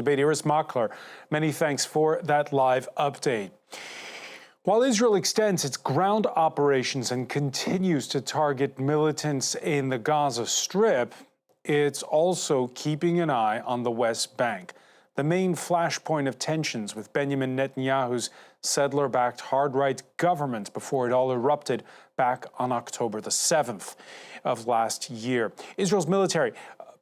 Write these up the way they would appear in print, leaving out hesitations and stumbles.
debate. Iris Makler, many thanks for that live update. While Israel extends its ground operations and continues to target militants in the Gaza Strip, it's also keeping an eye on the West Bank, the main flashpoint of tensions with Benjamin Netanyahu's settler-backed hard-right government before it all erupted back on October the 7th of last year. Israel's military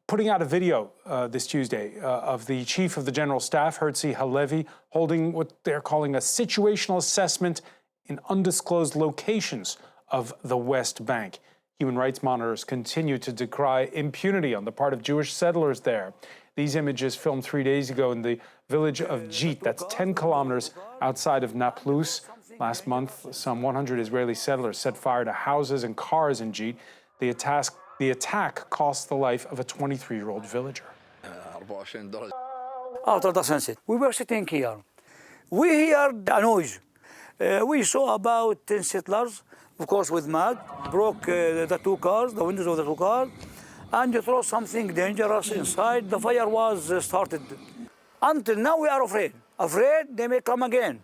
putting out a video this Tuesday of the chief of the general staff, Herzi Halevi, holding what they're calling a situational assessment in undisclosed locations of the West Bank. Human rights monitors continue to decry impunity on the part of Jewish settlers there. These images filmed 3 days ago in the village of Jit, that's 10 kilometers outside of Nablus. Last month, some 100 Israeli settlers set fire to houses and cars in Jit. The attack cost the life of a 23-year-old villager. After the sunset, we were sitting here. We heard a noise. We saw about 10 settlers, of course with mud, broke the two cars, the windows of the two cars, and they threw something dangerous inside. The fire was started. Until now we are afraid. Afraid they may come again.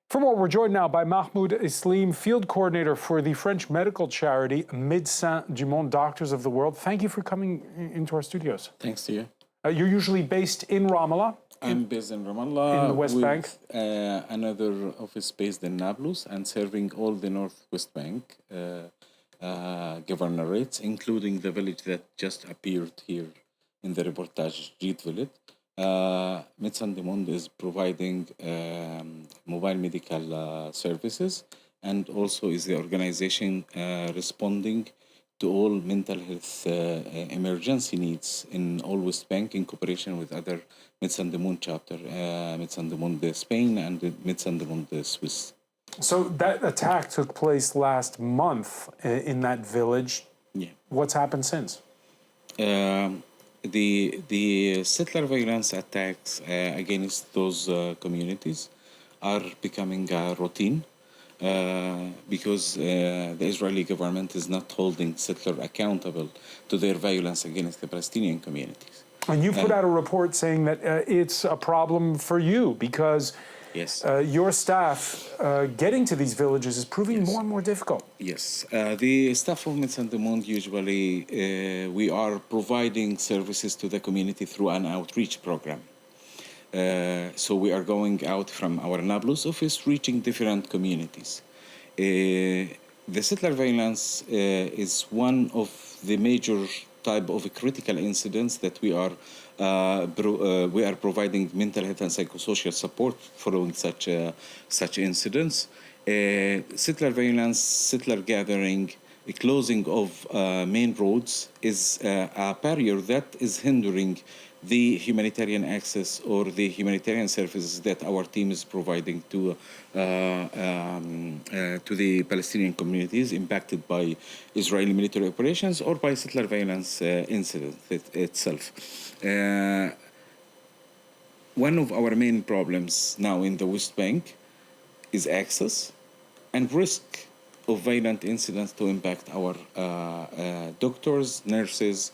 For more, we're joined now by Mahmoud Isleem, field coordinator for the French medical charity Médecins du Monde, Doctors of the World. Thank you for coming into our studios. Thanks to you. You're usually based in Ramallah. I'm based in Ramallah. In the West Bank. Another office based in Nablus and serving all the Northwest Bank governorates, including the village that just appeared here in the reportage, Jit village. Médecins du Monde is providing mobile medical services and also is the organization responding to all mental health emergency needs in all West Bank in cooperation with other Médecins du Monde chapter, Médecins du Monde Spain and Médecins du Monde Swiss. So that attack took place last month in that village. Yeah. What's happened since? The settler violence attacks against those communities are becoming a routine because the Israeli government is not holding settlers accountable to their violence against the Palestinian communities. And you put out a report saying that it's a problem for you because yes. Your staff getting to these villages is proving more and more difficult. Yes. The staff of Médecins du Monde usually, we are providing services to the community through an outreach program. So we are going out from our Nablus office, reaching different communities. The settler violence is one of the major type of critical incidents that we are providing mental health and psychosocial support following such incidents. Settler violence, settler gathering, a closing of main roads is a barrier that is hindering the humanitarian access or the humanitarian services that our team is providing to the Palestinian communities impacted by Israeli military operations or by settler violence incident itself. One of our main problems now in the West Bank is access and risk of violent incidents to impact our doctors, nurses,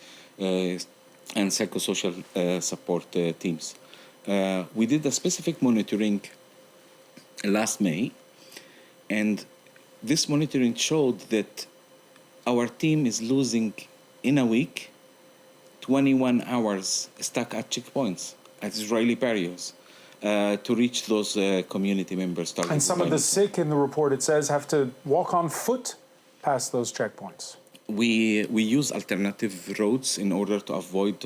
and psychosocial support teams. We did a specific monitoring last May, and this monitoring showed that our team is losing in a week 21 hours stuck at checkpoints, at Israeli barriers, to reach those community members. And some of the sick, in the report, it says, have to walk on foot past those checkpoints. We use alternative roads in order to avoid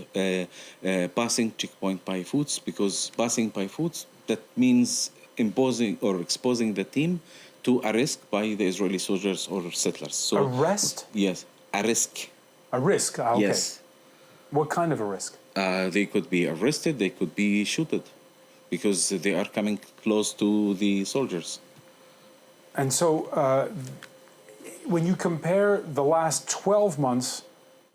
passing checkpoint by foot, because passing by foot, that means imposing or exposing the team to a risk by the Israeli soldiers or settlers. So, arrest? Yes, a risk. A risk? Okay. Yes. What kind of a risk? They could be arrested, they could be shooted, because they are coming close to the soldiers. And so when you compare the last 12 months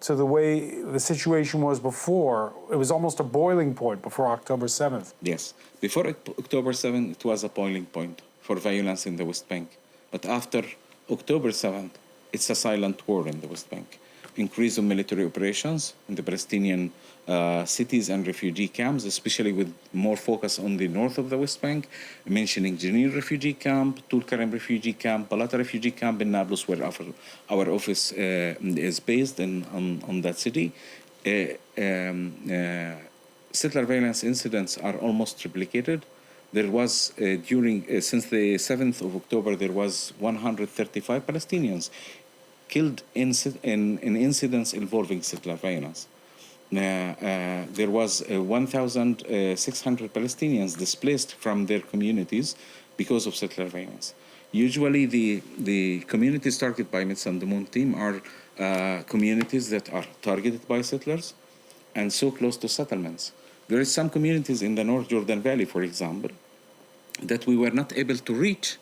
to the way the situation was before, it was almost a boiling point before October 7th. Yes. Before October 7th, it was a boiling point for violence in the West Bank. But after October 7th, it's a silent war in the West Bank. increase of military operations in the Palestinian cities and refugee camps, especially with more focus on the north of the West Bank, mentioning Jenin refugee camp, Tulkarem refugee camp, Balata refugee camp in Nablus, where our office is based on that city. Settler violence incidents are almost triplicated. There was, since the 7th of October, there was 135 Palestinians killed in incidents involving settler violence. There was 1,600 Palestinians displaced from their communities because of settler violence. Usually the communities targeted by Médecins du Monde team are communities that are targeted by settlers and so close to settlements. There is some communities in the North Jordan Valley, for example, that we were not able to reach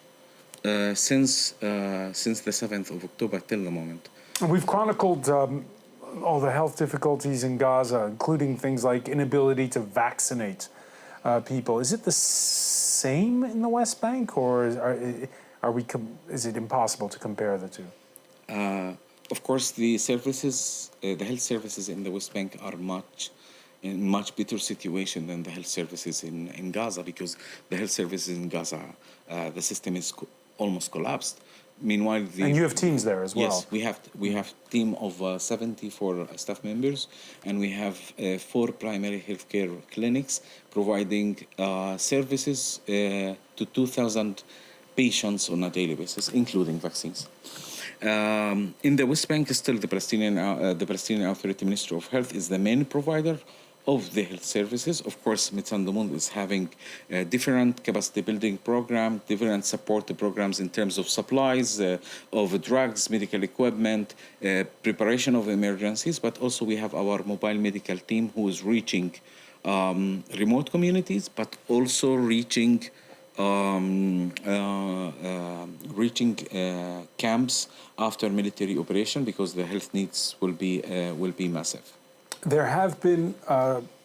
since the 7th of October till the moment. And we've chronicled all the health difficulties in Gaza, including things like inability to vaccinate people. Is it the same in the West Bank, or is it impossible to compare the two? Of course, the services, the health services in the West Bank are in much better situation than the health services in Gaza, because the health services in Gaza, the system is almost collapsed. Meanwhile, and you have teams there as well. Yes, we have team of 74 staff members, and we have 4 primary healthcare clinics providing services to 2,000 patients on a daily basis, including vaccines. In the West Bank, still the Palestinian Authority Ministry of Health is the main provider of the health services. Of course, Médecins du Monde is having different capacity building programs, different support programs in terms of supplies, of drugs, medical equipment, preparation of emergencies, but also we have our mobile medical team who is reaching remote communities, but also reaching camps after military operation, because the health needs will be massive. There have been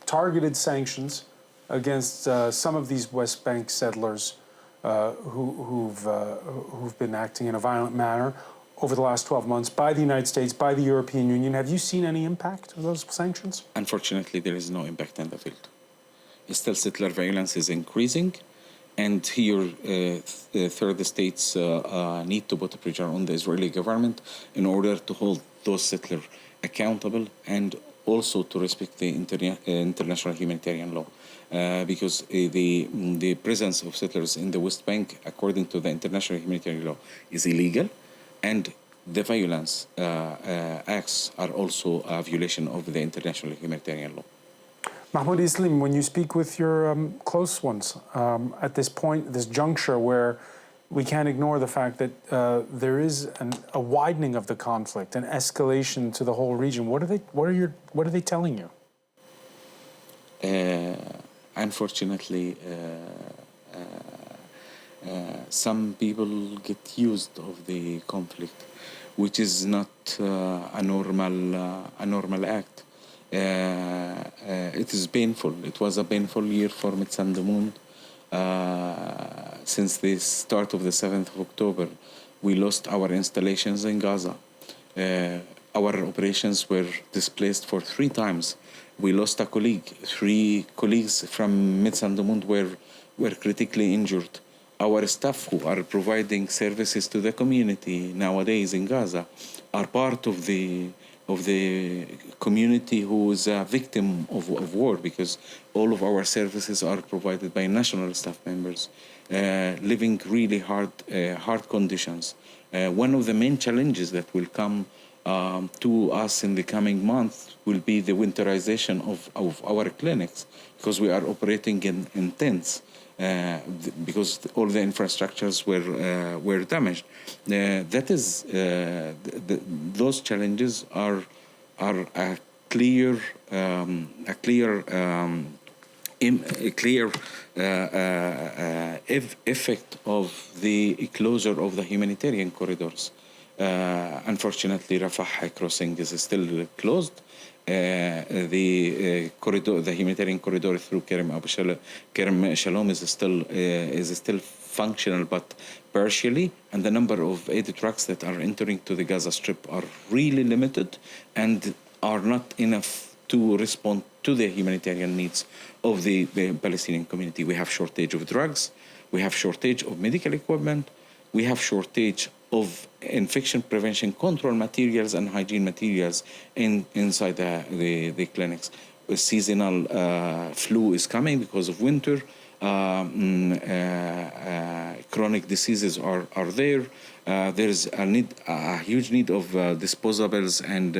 targeted sanctions against some of these West Bank settlers who've been acting in a violent manner over the last 12 months by the United States, by the European Union. Have you seen any impact of those sanctions? Unfortunately, there is no impact in the field. Still, settler violence is increasing, and here third states need to put pressure on the Israeli government in order to hold those settlers accountable and also to respect the international humanitarian law, because the presence of settlers in the West Bank, according to the international humanitarian law, is illegal, and the violence acts are also a violation of the international humanitarian law. Mahmoud, Isleem, when you speak with your close ones at this point, this juncture where we can't ignore the fact that there is a widening of the conflict, an escalation to the whole region. What are they telling you? Unfortunately, some people get used of the conflict, which is not a normal act. It is painful. It was a painful year for Médecins du Monde. Since the start of the 7th of October, we lost our installations in Gaza. Our operations were displaced for 3 times. We lost a colleague. 3 colleagues from Médecins du Monde were critically injured. Our staff who are providing services to the community nowadays in Gaza are part of the community who is a victim of war, because all of our services are provided by national staff members, living really hard conditions. One of the main challenges that will come to us in the coming month will be the winterization of our clinics, because we are operating in tents. Because all the infrastructures were damaged. That is, those challenges are a clear effect of the closure of the humanitarian corridors. Unfortunately, Rafah crossing is still closed. The humanitarian corridor through Kerem Shalom is still functional but partially, and the number of aid trucks that are entering to the Gaza Strip are really limited and are not enough to respond to the humanitarian needs of the Palestinian community. We have shortage of drugs, we have shortage of medical equipment, we have shortage of infection prevention control materials and hygiene materials inside the clinics. The seasonal flu is coming because of winter. Chronic diseases are there. There's a huge need of disposables and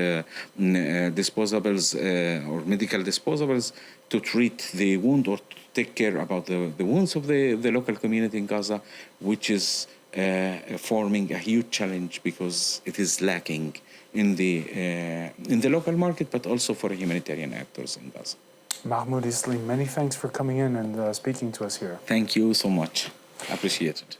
or medical disposables to treat the wound or to take care about the wounds of the local community in Gaza, which is forming a huge challenge because it is lacking in the local market, but also for humanitarian actors in Gaza. Mahmoud, Isleem, many thanks for coming in and speaking to us here. Thank you so much. Appreciate it.